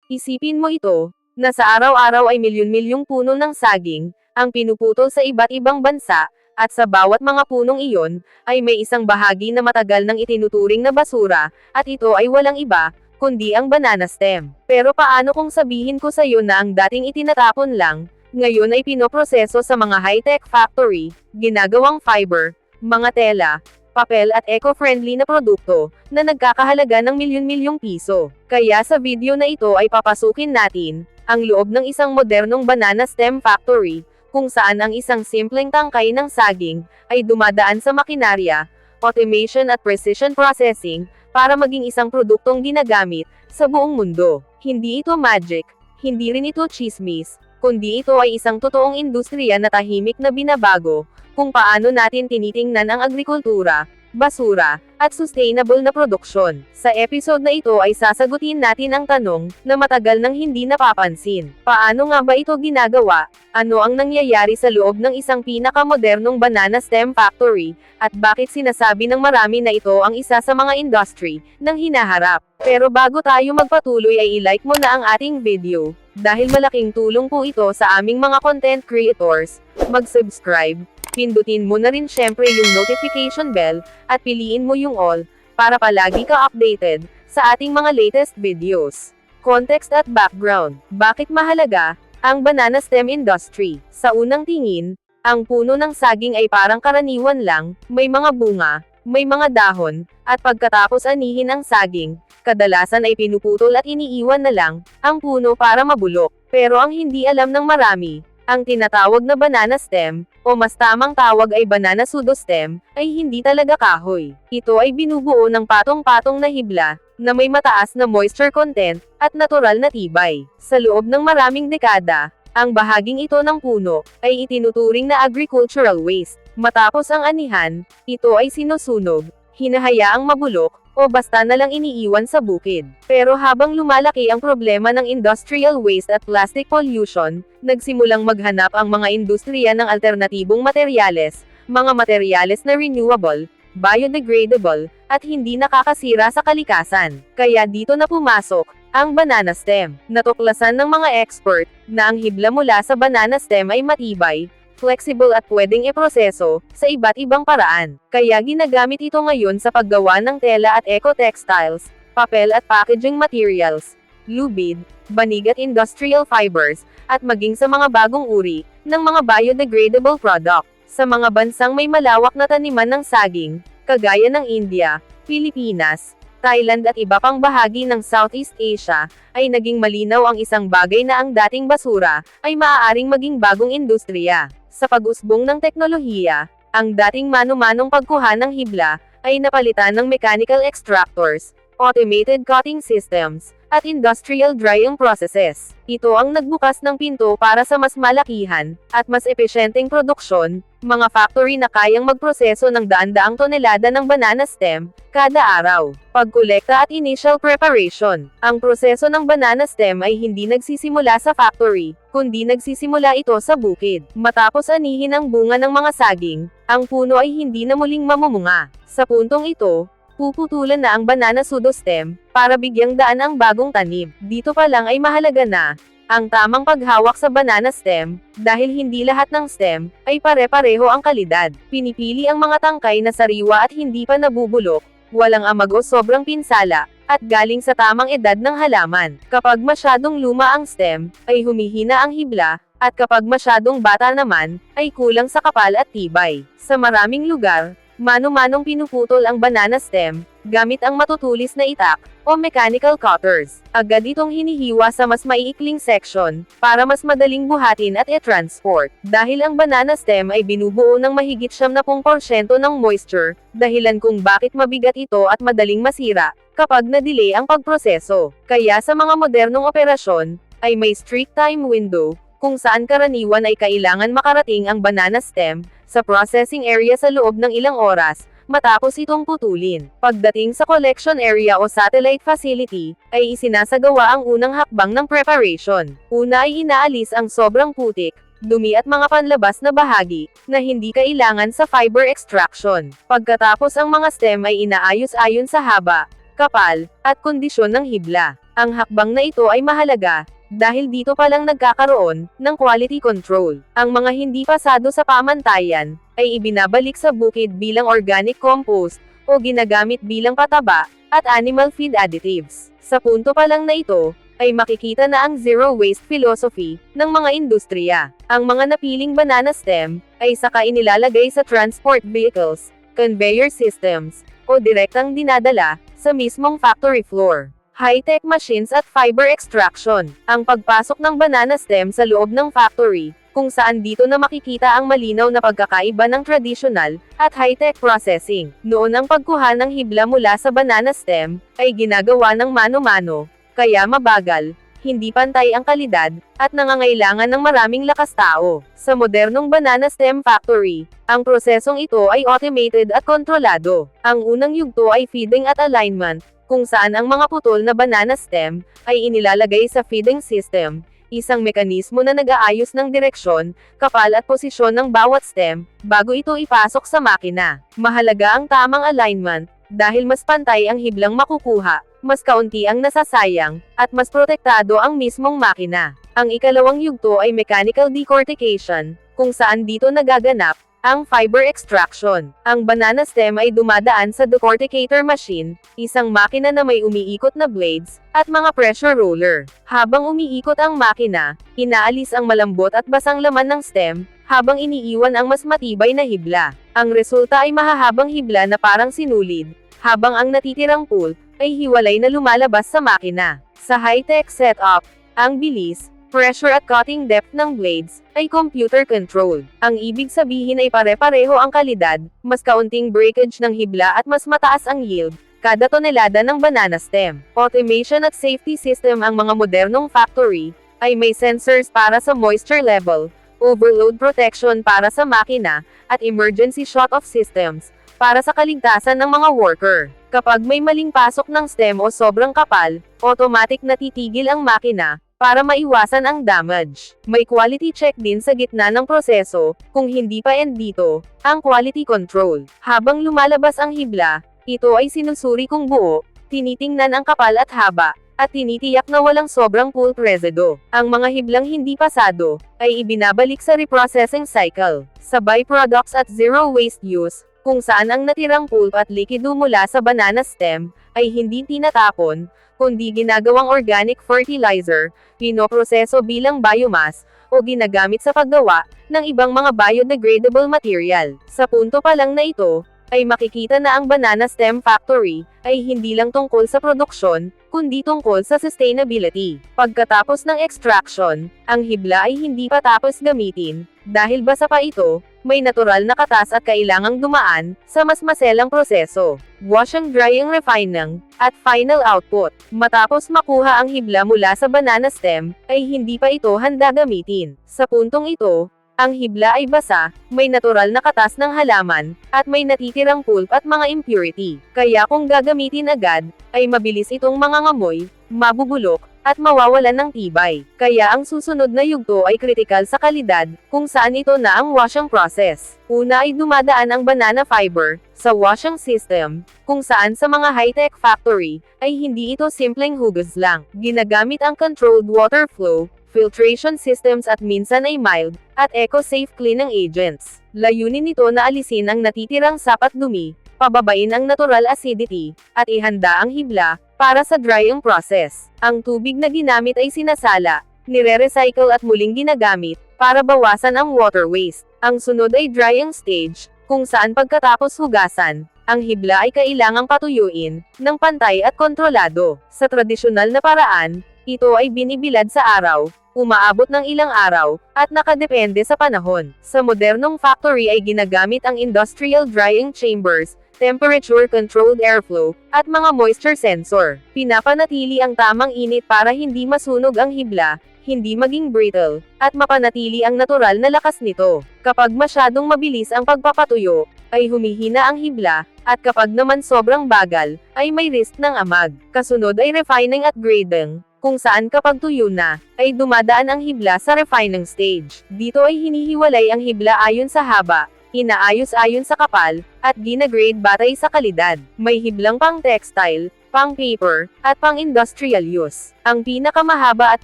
Isipin mo ito, na sa araw-araw ay milyon-milyong puno ng saging, ang pinuputol sa iba't ibang bansa, at sa bawat mga punong iyon, ay may isang bahagi na matagal nang itinuturing na basura, at ito ay walang iba, kundi ang banana stem. Pero paano kung sabihin ko sa iyo na ang dating itinatapon lang, ngayon ay pinoproseso sa mga high-tech factory, ginagawang fiber, mga tela, papel at eco-friendly na produkto, na nagkakahalaga ng milyon-milyong piso. Kaya sa video na ito ay papasukin natin, ang loob ng isang modernong banana stem factory, kung saan ang isang simpleng tangkay ng saging, ay dumadaan sa makinarya, automation at precision processing, para maging isang produktong ginagamit, sa buong mundo. Hindi ito magic, hindi rin ito chismis, kundi ito ay isang totoong industriya na tahimik na binabago, kung paano natin tinitingnan ang agrikultura, basura, at sustainable na produksyon. Sa episode na ito ay sasagutin natin ang tanong, na matagal nang hindi napapansin. Paano nga ba ito ginagawa? Ano ang nangyayari sa loob ng isang pinakamodernong banana stem factory? At bakit sinasabi ng marami na ito ang isa sa mga industry, ng hinaharap? Pero bago tayo magpatuloy ay i-like mo na ang ating video, dahil malaking tulong po ito sa aming mga content creators. Mag-subscribe, pindutin mo na rin syempre yung notification bell, at piliin mo yung all, para palagi ka updated, sa ating mga latest videos. Context at background. Bakit mahalaga ang banana stem industry? Sa unang tingin, ang puno ng saging ay parang karaniwan lang, may mga bunga, may mga dahon, at pagkatapos anihin ang saging, kadalasan ay pinuputol at iniiwan na lang ang puno para mabulok. Pero ang hindi alam ng marami, ang tinatawag na banana stem, o mas tamang tawag ay banana pseudostem, ay hindi talaga kahoy. Ito ay binubuo ng patong-patong na hibla, na may mataas na moisture content, at natural na tibay. Sa loob ng maraming dekada, ang bahaging ito ng puno, ay itinuturing na agricultural waste. Matapos ang anihan, ito ay sinusunog, hinahayaang mabulok, o basta na lang iniiwan sa bukid. Pero habang lumalaki ang problema ng industrial waste at plastic pollution, nagsimulang maghanap ang mga industriya ng alternatibong materyales, mga materyales na renewable, biodegradable, at hindi nakakasira sa kalikasan. Kaya dito na pumasok ang banana stem. Natuklasan ng mga expert na ang hibla mula sa banana stem ay matibay, flexible at pwedeng iproseso sa iba't ibang paraan. Kaya ginagamit ito ngayon sa paggawa ng tela at eco-textiles, papel at packaging materials, lubid, banig at industrial fibers, at maging sa mga bagong uri ng mga biodegradable product. Sa mga bansang may malawak na taniman ng saging, kagaya ng India, Pilipinas, Thailand at iba pang bahagi ng Southeast Asia, ay naging malinaw ang isang bagay na ang dating basura, ay maaaring maging bagong industriya. Sa pag-usbong ng teknolohiya, ang dating mano-manong pagkuha ng hibla, ay napalitan ng mechanical extractors, automated cutting systems, at industrial drying processes. Ito ang nagbukas ng pinto para sa mas malakihan, at mas epesyenteng produksyon, mga factory na kayang magproseso ng daan-daang tonelada ng banana stem, kada araw. Pagkolekta at initial preparation. Ang proseso ng banana stem ay hindi nagsisimula sa factory, kundi nagsisimula ito sa bukid. Matapos anihin ang bunga ng mga saging, ang puno ay hindi na muling mamumunga. Sa puntong ito, puputulan na ang banana pseudostem, para bigyang daan ang bagong tanim. Dito pa lang ay mahalaga na ang tamang paghawak sa banana stem, dahil hindi lahat ng stem ay pare-pareho ang kalidad. Pinipili ang mga tangkay na sariwa at hindi pa nabubulok, walang amag o sobrang pinsala, at galing sa tamang edad ng halaman. Kapag masyadong luma ang stem, ay humihina ang hibla, at kapag masyadong bata naman, ay kulang sa kapal at tibay. Sa maraming lugar, mano-manong pinuputol ang banana stem, gamit ang matutulis na itak, o mechanical cutters. Agad itong hinihiwa sa mas maiikling section, para mas madaling buhatin at i-transport. Dahil ang banana stem ay binubuo ng mahigit 70% ng moisture, dahilan kung bakit mabigat ito at madaling masira, kapag na-delay ang pagproseso. Kaya sa mga modernong operasyon, ay may strict time window, kung saan karaniwan ay kailangan makarating ang banana stem sa processing area sa loob ng ilang oras, matapos itong putulin. Pagdating sa collection area o satellite facility, ay isinasagawa ang unang hakbang ng preparation. Una ay inaalis ang sobrang putik, dumi at mga panlabas na bahagi, na hindi kailangan sa fiber extraction. Pagkatapos ang mga stem ay inaayos ayon sa haba, kapal, at kondisyon ng hibla. Ang hakbang na ito ay mahalaga, dahil dito pa lang nagkakaroon ng quality control. Ang mga hindi pasado sa pamantayan ay ibinabalik sa bukid bilang organic compost o ginagamit bilang pataba at animal feed additives. Sa punto pa lang na ito, ay makikita na ang zero waste philosophy ng mga industriya. Ang mga napiling banana stem ay saka inilalagay sa transport vehicles, conveyor systems, o direktang dinadala sa mismong factory floor. High-tech machines at fiber extraction. Ang pagpasok ng banana stem sa loob ng factory, kung saan dito na makikita ang malinaw na pagkakaiba ng traditional at high-tech processing. Noon ang pagkuha ng hibla mula sa banana stem ay ginagawa ng mano-mano, kaya mabagal, hindi pantay ang kalidad, at nangangailangan ng maraming lakas tao. Sa modernong banana stem factory, ang prosesong ito ay automated at kontrolado. Ang unang yugto ay feeding at alignment, kung saan ang mga putol na banana stem ay inilalagay sa feeding system, isang mekanismo na nag-aayos ng direksyon, kapal at posisyon ng bawat stem, bago ito ipasok sa makina. Mahalaga ang tamang alignment, dahil mas pantay ang hiblang makukuha, mas kaunti ang nasasayang, at mas protektado ang mismong makina. Ang ikalawang yugto ay mechanical decortication, kung saan dito nagaganap ang fiber extraction. Ang banana stem ay dumadaan sa decorticator machine, isang makina na may umiikot na blades, at mga pressure roller. Habang umiikot ang makina, inaalis ang malambot at basang laman ng stem, habang iniiwan ang mas matibay na hibla. Ang resulta ay mahahabang hibla na parang sinulid, habang ang natitirang pulp ay hiwalay na lumalabas sa makina. Sa high-tech setup, ang bilis, pressure at cutting depth ng blades ay computer controlled. Ang ibig sabihin ay pare-pareho ang kalidad, mas kaunting breakage ng hibla at mas mataas ang yield kada tonelada ng banana stem. Automation at safety system. Ang mga modernong factory ay may sensors para sa moisture level, overload protection para sa makina, at emergency shut-off systems para sa kaligtasan ng mga worker. Kapag may maling pasok ng stem o sobrang kapal, automatic na titigil ang makina para maiwasan ang damage. May quality check din sa gitna ng proseso, kung hindi pa end dito, ang quality control. Habang lumalabas ang hibla, ito ay sinusuri kung buo, tinitingnan ang kapal at haba, at tinitiyak na walang sobrang pulp residue. Ang mga hiblang hindi pasado ay ibinabalik sa reprocessing cycle, sa byproducts at zero waste use, kung saan ang natirang pulp at likido mula sa banana stem ay hindi tinatapon, kundi ginagawang organic fertilizer, pinoproseso bilang biomass, o ginagamit sa paggawa ng ibang mga biodegradable material. Sa punto pa lang na ito, ay makikita na ang banana stem factory ay hindi lang tungkol sa produksyon, kundi tungkol sa sustainability. Pagkatapos ng extraction, ang hibla ay hindi pa tapos gamitin, dahil basa pa ito, may natural na katas at kailangang dumaan sa mas maselang proseso. Washing, drying, refining, at final output. Matapos makuha ang hibla mula sa banana stem, ay hindi pa ito handa gamitin. Sa puntong ito, ang hibla ay basa, may natural na katas ng halaman, at may natitirang pulp at mga impurity. Kaya kung gagamitin agad, ay mabilis itong mangangamoy, mabubulok, at mawawalan ng tibay. Kaya ang susunod na yugto ay kritikal sa kalidad, kung saan ito na ang washing process. Una ay dumadaan ang banana fiber sa washing system, kung saan sa mga high-tech factory, ay hindi ito simpleng hugas lang. Ginagamit ang controlled water flow, filtration systems at minsan ay mild, at eco-safe cleaning agents. Layunin nito na alisin ang natitirang sap at dumi, pababain ang natural acidity, at ihanda ang hibla para sa drying process. Ang tubig na ginamit ay sinasala, nire-recycle at muling ginagamit, para bawasan ang water waste. Ang sunod ay drying stage, kung saan pagkatapos hugasan, ang hibla ay kailangang patuyuin ng pantay at kontrolado. Sa tradisyonal na paraan, ito ay binibilad sa araw, umaabot ng ilang araw, at nakadepende sa panahon. Sa modernong factory ay ginagamit ang industrial drying chambers, temperature-controlled airflow, at mga moisture sensor. Pinapanatili ang tamang init para hindi masunog ang hibla, hindi maging brittle, at mapanatili ang natural na lakas nito. Kapag masyadong mabilis ang pagpapatuyo, ay humihina ang hibla, at kapag naman sobrang bagal, ay may risk ng amag. Kasunod ay refining at grading, kung saan kapag tuyo na, ay dumadaan ang hibla sa refining stage. Dito ay hinihiwalay ang hibla ayon sa haba, inaayos ayon sa kapal, at ginagrade batay sa kalidad. May hiblang pang textile, pang-paper, at pang-industrial use. Ang pinakamahaba at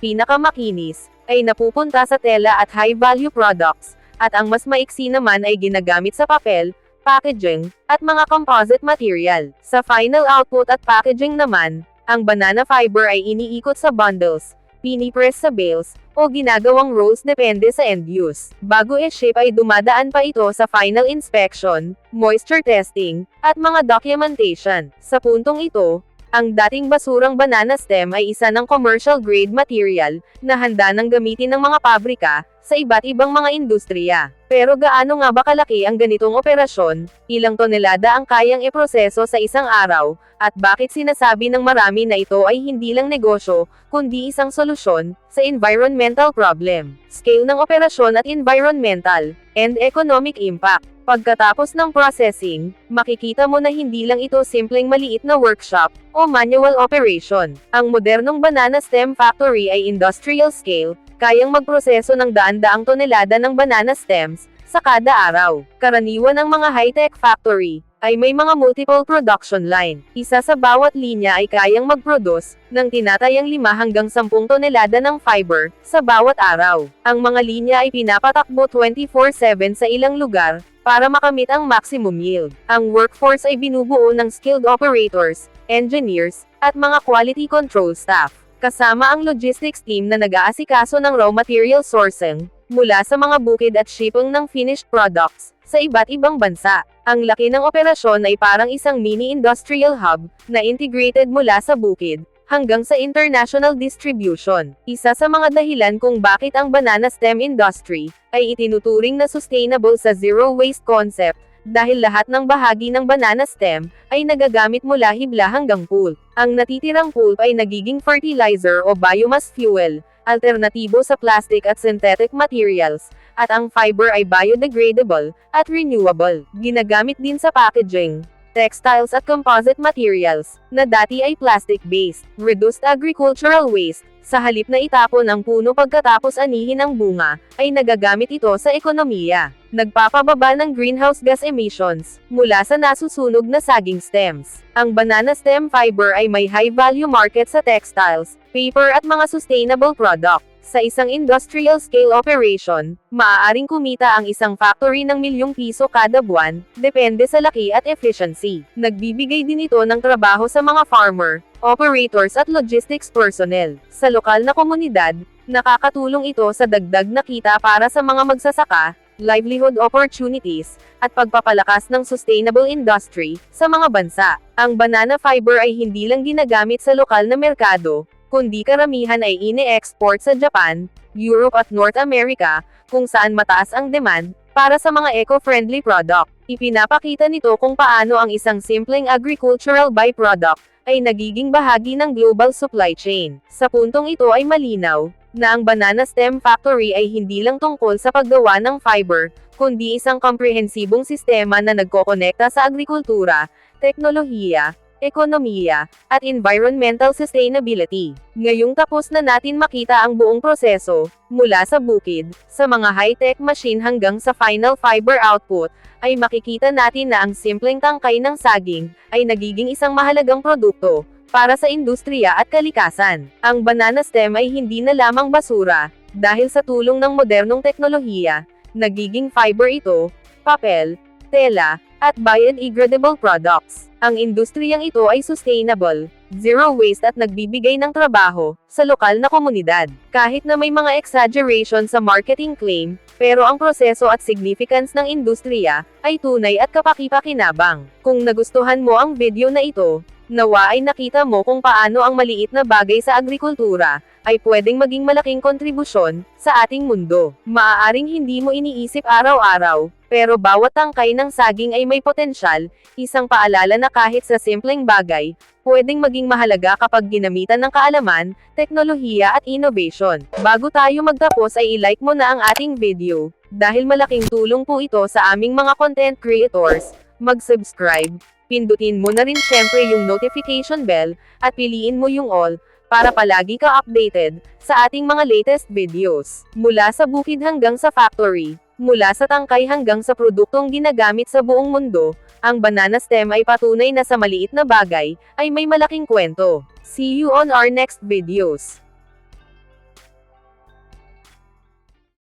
pinakamakinis ay napupunta sa tela at high-value products, at ang mas maiksi naman ay ginagamit sa papel, packaging, at mga composite material. Sa final output at packaging naman, ang banana fiber ay iniikot sa bundles, pinipress sa bales, o ginagawang rolls depende sa end use. Bago i-ship ay dumadaan pa ito sa final inspection, moisture testing, at mga documentation. Sa puntong ito, ang dating basurang banana stem ay isa ng commercial grade material, na handa ng gamitin ng mga pabrika, sa iba't ibang mga industriya. Pero gaano nga ba kalaki ang ganitong operasyon, ilang tonelada ang kayang iproseso sa isang araw, at bakit sinasabi ng marami na ito ay hindi lang negosyo, kundi isang solusyon, sa environmental problem, scale ng operasyon at environmental, and economic impact. Pagkatapos ng processing, makikita mo na hindi lang ito simpleng maliit na workshop, o manual operation. Ang modernong banana stem factory ay industrial scale, kayang magproseso ng daan-daang tonelada ng banana stems, sa kada araw. Karaniwan ang mga high-tech factory, ay may mga multiple production line. Isa sa bawat linya ay kayang mag-produce, ng tinatayang 5 hanggang 10 tonelada ng fiber, sa bawat araw. Ang mga linya ay pinapatakbo 24/7 sa ilang lugar, para makamit ang maximum yield. Ang workforce ay binubuo ng skilled operators, engineers, at mga quality control staff. Kasama ang logistics team na nag-aasikaso ng raw material sourcing, mula sa mga bukid at shipping ng finished products, sa iba't ibang bansa. Ang laki ng operasyon ay parang isang mini-industrial hub, na integrated mula sa bukid, hanggang sa international distribution. Isa sa mga dahilan kung bakit ang banana stem industry, ay itinuturing na sustainable sa zero waste concept, dahil lahat ng bahagi ng banana stem, ay nagagamit mula hibla hanggang pulp. Ang natitirang pulp ay nagiging fertilizer o biomass fuel, alternatibo sa plastic at synthetic materials, at ang fiber ay biodegradable, at renewable. Ginagamit din sa packaging, textiles at composite materials, na dati ay plastic-based. Reduced agricultural waste, sa halip na itapon ang puno pagkatapos anihin ang bunga, ay nagagamit ito sa ekonomiya. Nagpapababa ng greenhouse gas emissions, mula sa nasusunog na saging stems. Ang banana stem fiber ay may high-value market sa textiles, paper at mga sustainable product. Sa isang industrial scale operation, maaaring kumita ang isang factory ng ₱1,000,000 kada buwan, depende sa laki at efficiency. Nagbibigay din ito ng trabaho sa mga farmer, operators at logistics personnel. Sa lokal na komunidad, nakakatulong ito sa dagdag na kita para sa mga magsasaka, livelihood opportunities, at pagpapalakas ng sustainable industry, sa mga bansa. Ang banana fiber ay hindi lang ginagamit sa lokal na merkado, kundi karamihan ay ine-export sa Japan, Europe at North America, kung saan mataas ang demand, para sa mga eco-friendly product. Ipinapakita nito kung paano ang isang simpleng agricultural byproduct, ay nagiging bahagi ng global supply chain. Sa puntong ito ay malinaw, na ang banana stem factory ay hindi lang tungkol sa paggawa ng fiber, kundi isang komprehensibong sistema na nagkokonekta sa agrikultura, teknolohiya, ekonomiya, at environmental sustainability. Ngayong tapos na natin makita ang buong proseso, mula sa bukid, sa mga high-tech machine hanggang sa final fiber output, ay makikita natin na ang simpleng tangkay ng saging, ay nagiging isang mahalagang produkto, para sa industriya at kalikasan. Ang banana stem ay hindi na lamang basura, dahil sa tulong ng modernong teknolohiya, nagiging fiber ito, papel, tela, at biodegradable products. Ang industriyang ito ay sustainable, zero waste at nagbibigay ng trabaho, sa lokal na komunidad. Kahit na may mga exaggeration sa marketing claim, pero ang proseso at significance ng industriya, ay tunay at kapaki-pakinabang. Kung nagustuhan mo ang video na ito, nawa ay nakita mo kung paano ang maliit na bagay sa agrikultura, ay pwedeng maging malaking kontribusyon, sa ating mundo. Maaaring hindi mo iniisip araw-araw, pero bawat tangkay ng saging ay may potensyal, isang paalala na kahit sa simpleng bagay, pwedeng maging mahalaga kapag ginamitan ng kaalaman, teknolohiya at innovation. Bago tayo magtapos ay i-like mo na ang ating video, dahil malaking tulong po ito sa aming mga content creators. Mag-subscribe, pindutin mo na rin syempre yung notification bell, at piliin mo yung all, para palagi ka updated, sa ating mga latest videos. Mula sa bukid hanggang sa factory, Mula sa tangkay hanggang sa produktong ginagamit sa buong mundo, ang banana stem ay patunay na sa maliit na bagay, ay may malaking kwento. See you on our next videos.